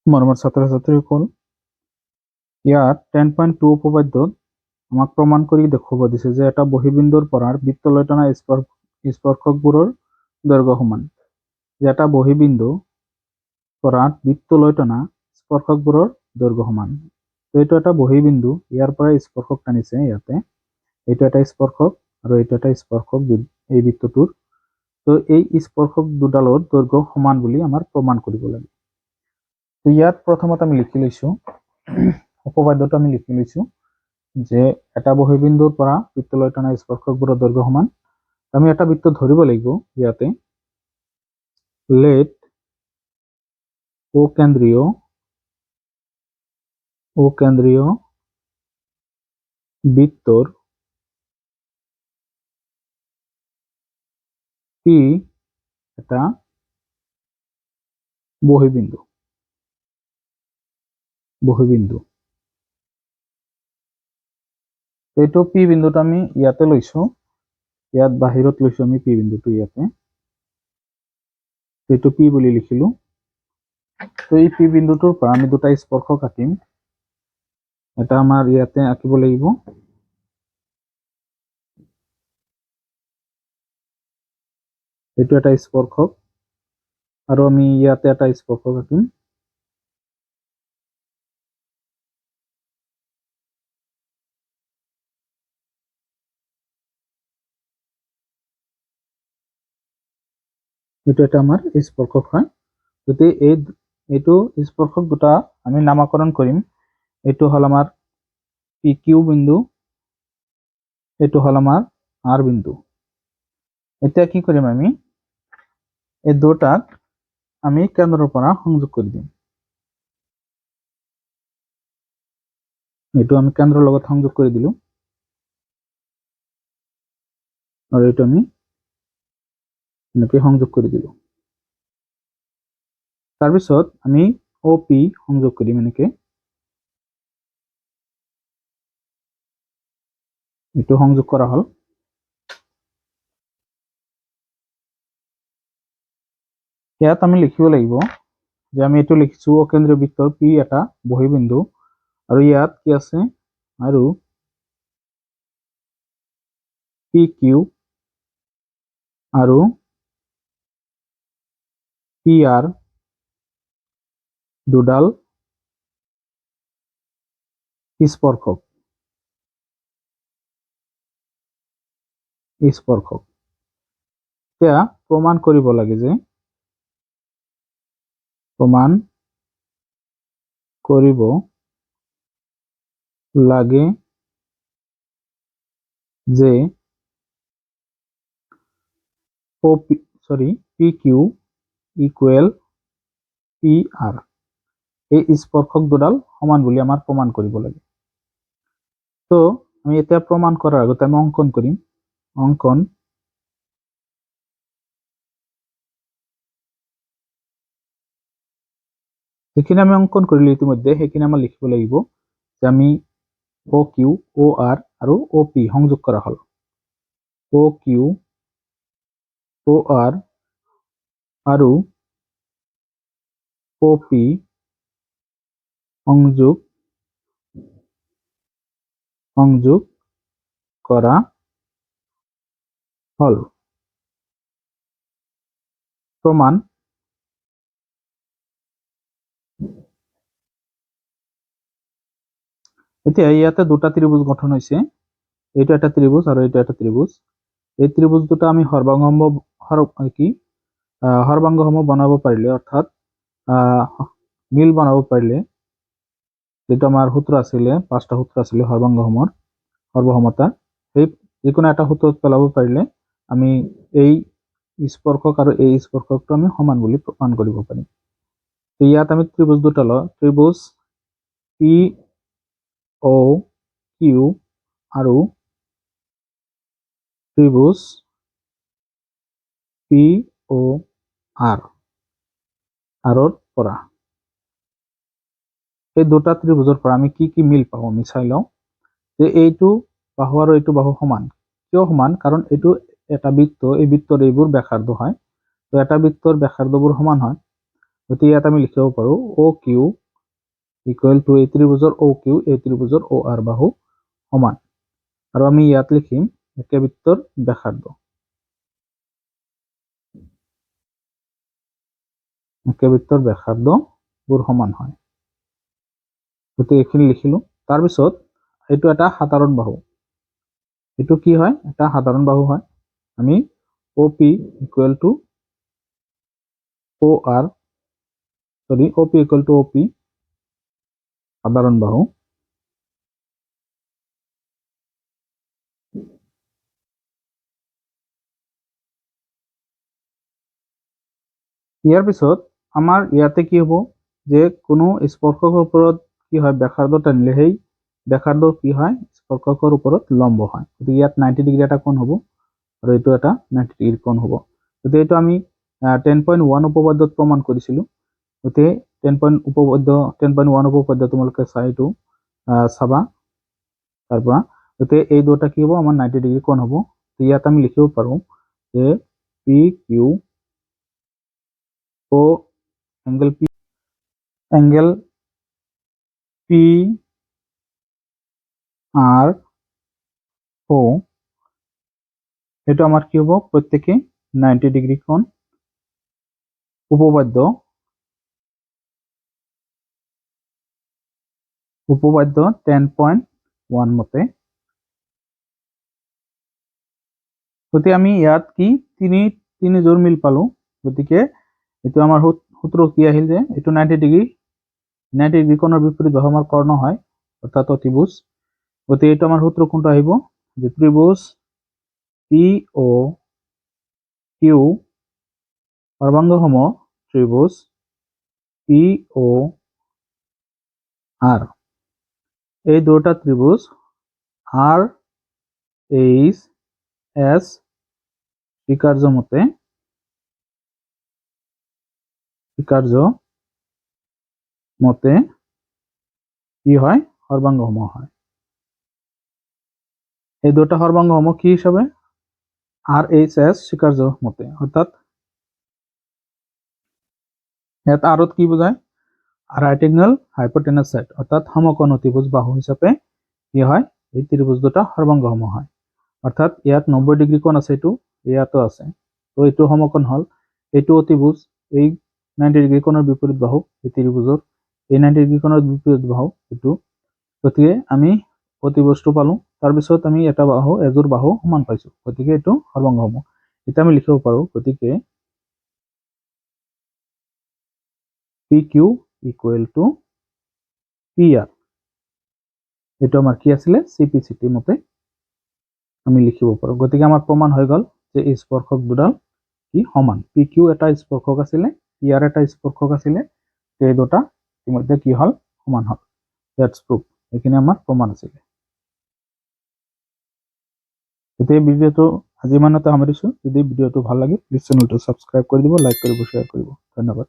মৰমৰ ছাত্ৰ ছাত্ৰীসকল, ইয়াত 10.2 উপপাদ্যত আমাক প্ৰমাণ কৰি দেখুৱাব দিছে যে এটা বহিবিন্দুৰ পৰা বৃত্তলৈ টনা স্পৰ্শকবোৰৰ দৈৰ্ঘ্য সমান। যে এটা বহিবিন্দু পৰা বৃত্তলৈ টনা স্পৰ্শকবোৰৰ দৈৰ্ঘ্য সমান। তো এইটো এটা বহিবিন্দু, ইয়াৰ পৰা স্পৰ্শক টানিছে ইয়াতে। এইটো এটা স্পৰ্শক আৰু এইটো এটা স্পৰ্শক এই বৃত্তটোৰ। তো এই স্পৰ্শক দুডালৰ দৈৰ্ঘ্য সমান বুলি আমাৰ প্ৰমাণ কৰিব লাগে। তো ইয়াত প্ৰথমতে আমি লিখি লৈছো উপপাদ্যটো আমি লিখি লৈছো যে এটা বহিবিন্দুৰ পৰা বৃত্তলৈ টনা স্পৰ্শকবোৰৰ দৈৰ্ঘ্য সমান। আমি এটা বৃত্ত ধৰিব লাগিব ইয়াতে। লেট অকেন্দ্রীয় বৃত্তর পি এটা বহিবিন্দু। এইটো পি বিন্দুটো আমি ইয়াতে লৈছো, ইয়াত বাহিৰত লৈছো আমি পি বিন্দুটো ইয়াতে। এইটো পি বুলি লিখিলো। তো এই পি বিন্দুটোৰ পৰা আমি দুটা স্পৰ্শক আঁকিম। এটা আমাৰ ইয়াতে আঁকিব লাগিব, এইটো এটা স্পৰ্শক, আৰু আমি ইয়াতে এটা স্পৰ্শক আঁকিম। এইটো এটা আমাৰ স্পৰ্শক হয়। যদি এইটো স্পৰ্শক দুটা আমি নামাকৰণ কৰিম। এইটো হল আমাৰ পি কিউ বিন্দু, এইটো হল আমাৰ আৰ বিন্দু। এতিয়া কি কৰিম, আমি এই দুটাক আমি কেন্দ্ৰৰ পৰা সংযোগ কৰি দিম। এইটো আমি কেন্দ্ৰৰ লগত সংযোগ কৰি দিলো, আৰু এইটো আমি এনেকৈ সংযোগ কৰি দিলো। তাৰপিছত আমি অ পি সংযোগ কৰিম এনেকে। এইটো সংযোগ কৰা হল। ইয়াত আমি লিখিব লাগিব যে আমি এইটো লিখিছো অকেন্দ্ৰীয় বৃত্তৰ পি এটা বহিবিন্দু, আৰু ইয়াত কি আছে, আৰু পি কিউ আৰু পি আৰ দুডাল স্পৰ্শক। এতিয়া প্ৰমাণ কৰিব লাগে যে P Q equal P R, এই স্পৰ্শক দুডাল সমান বুলি আমাৰ প্ৰমাণ কৰিব লাগে। তো আমি এতিয়া প্ৰমাণ কৰাৰ আগতে আমি অঙ্কন কৰিম। যিখিনি আমি অঙ্কন কৰিলো ইতিমধ্যে, সেইখিনি আমাৰ লিখিব লাগিব যে আমি অ কিউ, অ আৰ আৰু অ পি সংযোগ কৰা হল। অ কিউ, অ আৰ আৰু অ পি সংযোগ কৰা হল। প্ৰমাণ এতিয়া ইয়াতে দুটা ত্ৰিভুজ গঠন হৈছে। এইটো এটা ত্ৰিভুজ আৰু এইটো এটা ত্ৰিভুজ। এই ত্ৰিভুজ দুটা আমি সৰ্বাংগসমূহ বনাব পাৰিলে, অৰ্থাৎ মিল বনাব পাৰিলে, যেটা আমাৰ সূত্ৰ আছিলে, 5টা সূত্ৰ আছিলে সৰ্বসমতাৰ, সেই যিকোনো এটা সূত্ৰত পেলাব পাৰিলে আমি এই স্পৰ্শক আৰু এই স্পৰ্শকটো আমি সমান বুলি প্ৰমাণ কৰিব পাৰিম। তো ইয়াত আমি ত্ৰিভুজ দুটা লওঁ, ত্ৰিভুজ পি ও কিউ আৰু ত্ৰিভুজ পি ও আৰৰ পৰা এই দুটা ত্ৰিভুজৰ পৰা আমি কি কি মিল পাওঁ আমি চাই লওঁ। যে এইটো বাহু আৰু এইটো বাহু সমান। কিয় সমান? কাৰণ এইটো এটা বৃত্ত, এই বৃত্তৰ এইবোৰ ব্যাসাৰ্ধ হয়। তো এটা বৃত্তৰ ব্যাসাৰ্ধবোৰ সমান হয়। তো গতিকে ইয়াত আমি লিখিব পাৰোঁ অ কিউ ইকুৱেল টু এই ত্ৰিভুজৰ অ কিউ এই ত্ৰিভুজৰ অ আৰ বাহু সমান। আৰু আমি ইয়াত লিখিম একে বৃত্তৰ ব্যাসাৰ্ধ। একে বৃত্তৰ ব্যাসাৰ্ধবোৰ সমান হয়। গতিকে এইখিনি লিখিলোঁ। তাৰপিছত এইটো এটা সাধাৰণ বাহু। এইটো কি হয়? এটা সাধাৰণ বাহু হয়। আমি O P equal to O R O P equal to O P সাধাৰণ বাহু। ইয়াৰ পিছত আমাৰ ইয়াতে কি হ'ব যে কোনো স্পৰ্শকৰ ওপৰত কি হয় ব্যাসাৰ্ধ টানিলে সেই ব্যাসাৰ্ধ কি হয় স্পৰ্শকৰ ওপৰত লম্ব হয়। গতিকে ইয়াত 90 ডিগ্ৰী এটা কোণ হ'ব আৰু এইটো এটা 90 ডিগ্ৰী কোণ হ'ব। গতিকে এইটো আমি 10.1 উপপাদ্যত প্ৰমাণ কৰিছিলোঁ। গতিকে 10.1 উপপাদ্য তোমালোকে চাই এইটো চাবা তাৰ পৰা। গতিকে এই দুটা কি হ'ব আমাৰ 90 ডিগ্ৰী কোণ হ'ব। ইয়াত আমি লিখিব পাৰোঁ যে পি কিউ ও এঙ্গেল পি আর ও এটা আমার কি হবো প্রত্যেকে 90 ডিগ্রি কোণ। উপপাদ্য 10.1 মতে। গতিকে আমি ইয়াত কি তিনি জোৰ মিল পালো। গতিকে এইটো আমাৰ সূত্ৰ কি আহিল যে এইটো 90 ডিগ্ৰি কোণৰ বিপৰীত বাহু আমাৰ কৰ্ণ হয় অৰ্থাৎ অতিভুজ। গতিকে এইটো আমাৰ সূত্র কোনটো আহিব যে ত্রিভুজ পি ও কিউ সর্বাঙ্গসম ত্রিভুজ পি ও আর। এই দুটা ত্রিভুজ আর এইচ এস স্বীকার্য মতে কি হয় সর্বাঙ্গসম হয়। এই দুটা সর্বাঙ্গসম কি হিসাবে আর এইচ এস স্বীকার্য মতে, অর্থাৎ ইয়াত আরত কি বোঝায় রাইট এঙ্গেল হাইপোটেনাস সাইড অর্থাৎ সমকোণ অতিভুজ বাহু হিসাবে কি হয় এই ত্রিভুজ দুটা সর্বাঙ্গসম হয়। অর্থাৎ ইয়াত 90 ডিগ্রি কোণ আছে, এইটো ইয়াতো আছে, তো এইটো সমকোণ হল। এইটো অতিভুজ এই 90 ডিগ্রি কোণৰ বিপৰীত বাহু এই ত্ৰিভুজৰ এই 90 ডিগ্ৰি কোণৰ বিপৰীত বাহু এইটো। গতিকে আমি অতিভুজটো পালো। তাৰপিছত আমি এটা বাহু এযোৰ বাহু সমান পাইছো। গতিকে এইটো সৰ্বাঙ্গসম। এটা আমি লিখিব পাৰো গতিকে P Q equal to P R. এইটো আমাৰ কি আছিলে চিপিচিটি মতে আমি লিখিব পাৰো। গতিকে আমাৰ প্ৰমাণ হৈ গল যে এই স্পৰ্শক দুডাল কি সমান। পি কিউ এটা স্পৰ্শক আছিলে, পি আৰ এটা স্পৰ্শক আছিলে, এই দুটা ইতিমধ্যে কি হল সমান হল। That's proof. এইখিনি আমাৰ প্ৰমাণ আছিলে। গতিকে ভিডিঅ'টো আজি ইমানতে সামৰিছো। যদি ভিডিঅ'টো ভাল লাগে প্লিজ চেনেলটো সাবস্ক্ৰাইব কৰি দিব, লাইক কৰিব, শ্বেয়াৰ কৰিব। ধন্যবাদ।